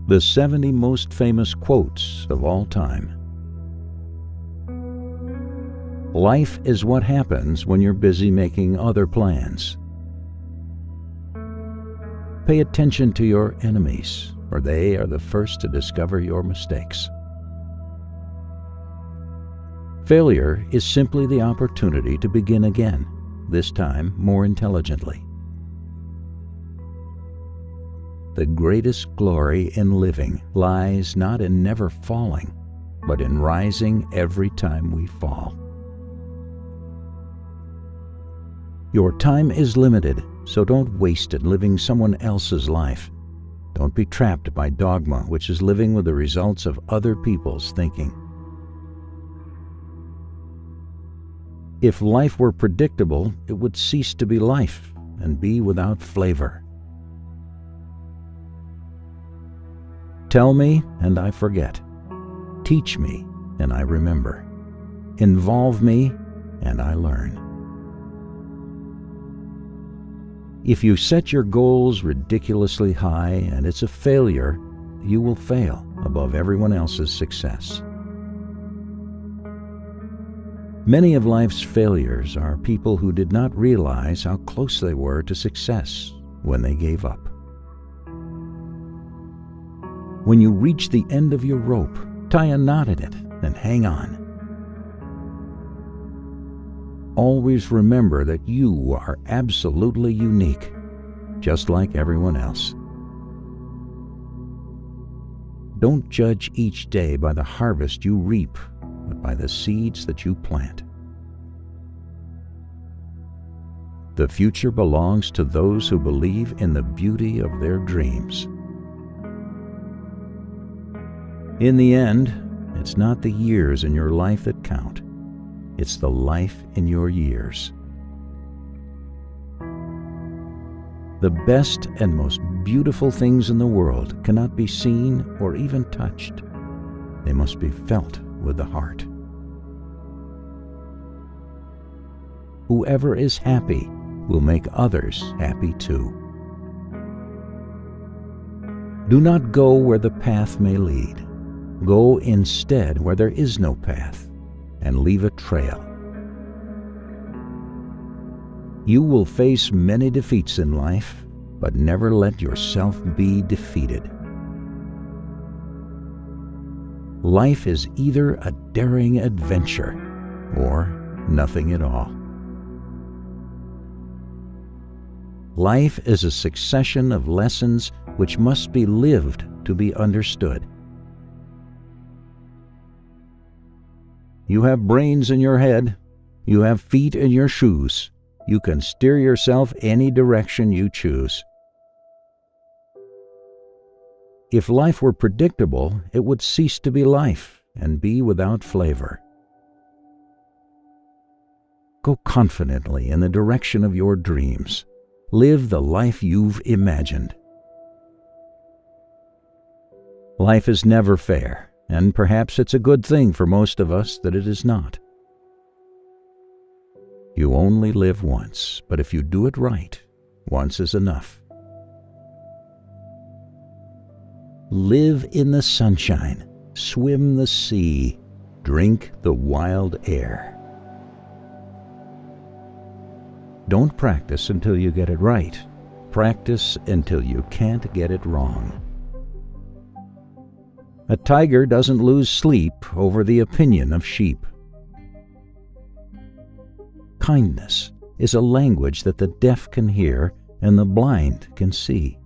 The 70 most famous quotes of all time. Life is what happens when you're busy making other plans. Pay attention to your enemies, for they are the first to discover your mistakes. Failure is simply the opportunity to begin again, this time more intelligently. The greatest glory in living lies not in never falling, but in rising every time we fall. Your time is limited, so don't waste it living someone else's life. Don't be trapped by dogma, which is living with the results of other people's thinking. If life were predictable, it would cease to be life and be without flavor. Tell me, and I forget. Teach me, and I remember. Involve me, and I learn. If you set your goals ridiculously high and it's a failure, you will fail above everyone else's success. Many of life's failures are people who did not realize how close they were to success when they gave up. When you reach the end of your rope, tie a knot in it and hang on. Always remember that you are absolutely unique, just like everyone else. Don't judge each day by the harvest you reap, but by the seeds that you plant. The future belongs to those who believe in the beauty of their dreams. In the end, it's not the years in your life that count. It's the life in your years. The best and most beautiful things in the world cannot be seen or even touched. They must be felt with the heart. Whoever is happy will make others happy too. Do not go where the path may lead. Go instead where there is no path, and leave a trail. You will face many defeats in life, but never let yourself be defeated. Life is either a daring adventure or nothing at all. Life is a succession of lessons which must be lived to be understood. You have brains in your head. You have feet in your shoes. You can steer yourself any direction you choose. If life were predictable, it would cease to be life and be without flavor. Go confidently in the direction of your dreams. Live the life you've imagined. Life is never fair, and perhaps it's a good thing for most of us that it is not. You only live once, but if you do it right, once is enough. Live in the sunshine, swim the sea, drink the wild air. Don't practice until you get it right. Practice until you can't get it wrong. A tiger doesn't lose sleep over the opinion of sheep. Kindness is a language that the deaf can hear and the blind can see.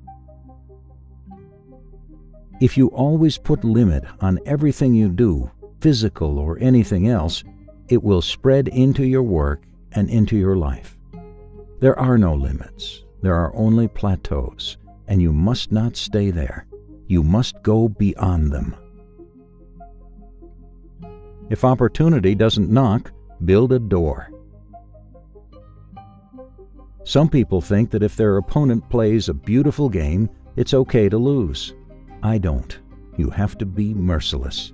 If you always put limit on everything you do, physical or anything else, it will spread into your work and into your life. There are no limits. There are only plateaus, and you must not stay there. You must go beyond them. If opportunity doesn't knock, build a door. Some people think that if their opponent plays a beautiful game, it's okay to lose. I don't. You have to be merciless.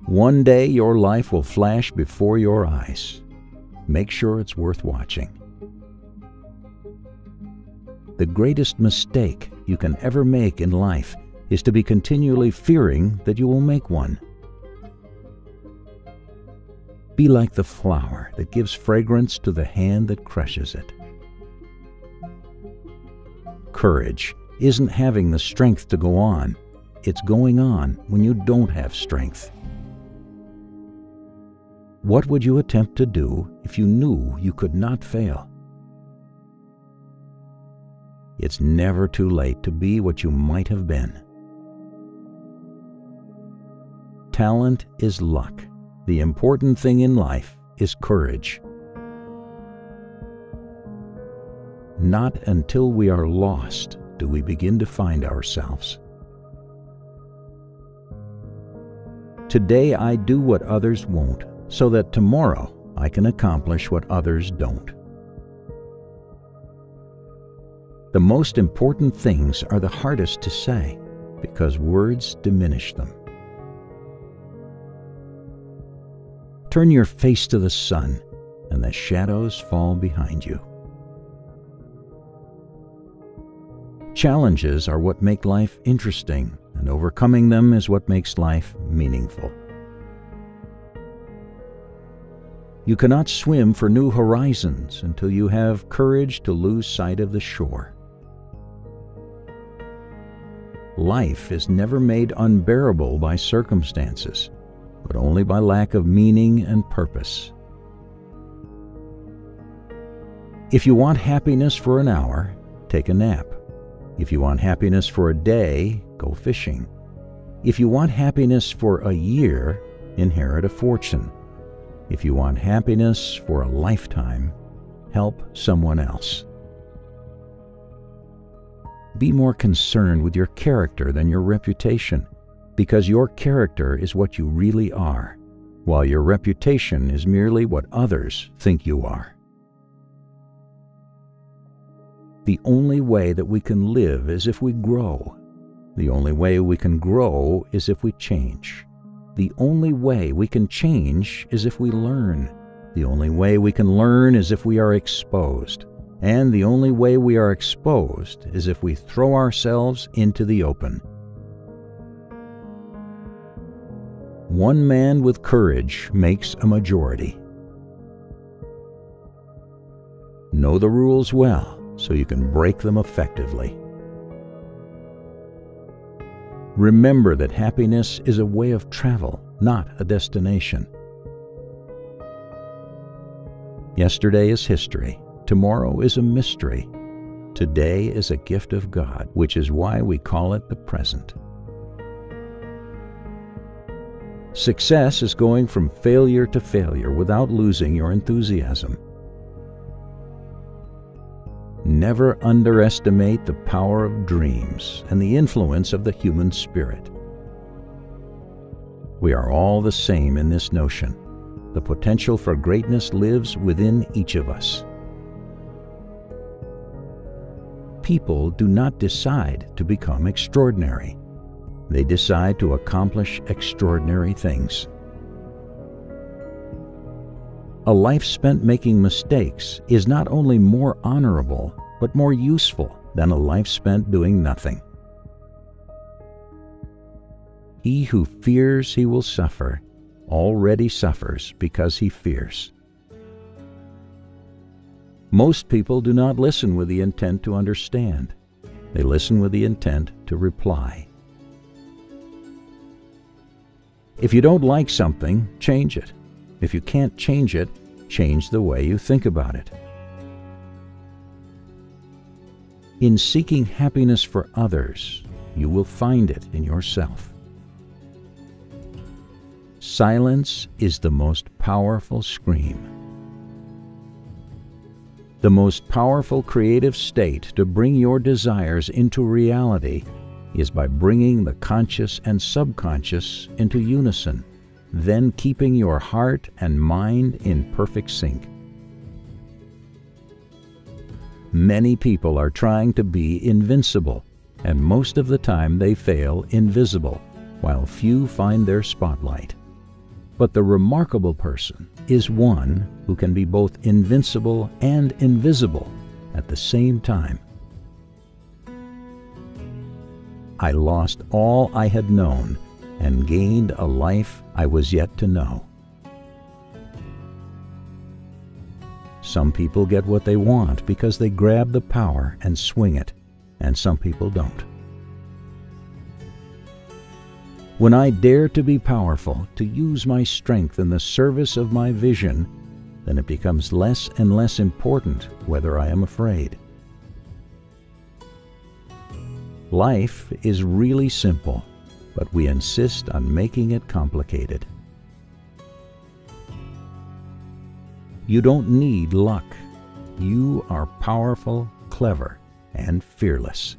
One day your life will flash before your eyes. Make sure it's worth watching. The greatest mistake you can ever make in life is to be continually fearing that you will make one. Be like the flower that gives fragrance to the hand that crushes it. Courage isn't having the strength to go on. It's going on when you don't have strength. What would you attempt to do if you knew you could not fail? It's never too late to be what you might have been. Talent is luck. The important thing in life is courage. Not until we are lost do we begin to find ourselves. Today I do what others won't, so that tomorrow I can accomplish what others don't. The most important things are the hardest to say, because words diminish them. Turn your face to the sun, and the shadows fall behind you. Challenges are what make life interesting, and overcoming them is what makes life meaningful. You cannot swim for new horizons until you have courage to lose sight of the shore. Life is never made unbearable by circumstances, but only by lack of meaning and purpose. If you want happiness for an hour, take a nap. If you want happiness for a day, go fishing. If you want happiness for a year, inherit a fortune. If you want happiness for a lifetime, help someone else. Be more concerned with your character than your reputation, because your character is what you really are, while your reputation is merely what others think you are. The only way that we can live is if we grow. The only way we can grow is if we change. The only way we can change is if we learn. The only way we can learn is if we are exposed. And the only way we are exposed is if we throw ourselves into the open. One man with courage makes a majority. Know the rules well, so you can break them effectively. Remember that happiness is a way of travel, not a destination. Yesterday is history. Tomorrow is a mystery. Today is a gift of God, which is why we call it the present. Success is going from failure to failure without losing your enthusiasm. Never underestimate the power of dreams and the influence of the human spirit. We are all the same in this notion. The potential for greatness lives within each of us. People do not decide to become extraordinary. They decide to accomplish extraordinary things. A life spent making mistakes is not only more honorable, but more useful than a life spent doing nothing. He who fears he will suffer already suffers because he fears. Most people do not listen with the intent to understand. They listen with the intent to reply. If you don't like something, change it. If you can't change it, change the way you think about it. In seeking happiness for others, you will find it in yourself. Silence is the most powerful scream. The most powerful creative state to bring your desires into reality is by bringing the conscious and subconscious into unison, then keeping your heart and mind in perfect sync. Many people are trying to be invincible, and most of the time they fail invisible, while few find their spotlight. But the remarkable person is one who can be both invincible and invisible at the same time. I lost all I had known and gained a life I was yet to know. Some people get what they want because they grab the power and swing it, and some people don't. When I dare to be powerful, to use my strength in the service of my vision, then it becomes less and less important whether I am afraid. Life is really simple, but we insist on making it complicated. You don't need luck. You are powerful, clever, and fearless.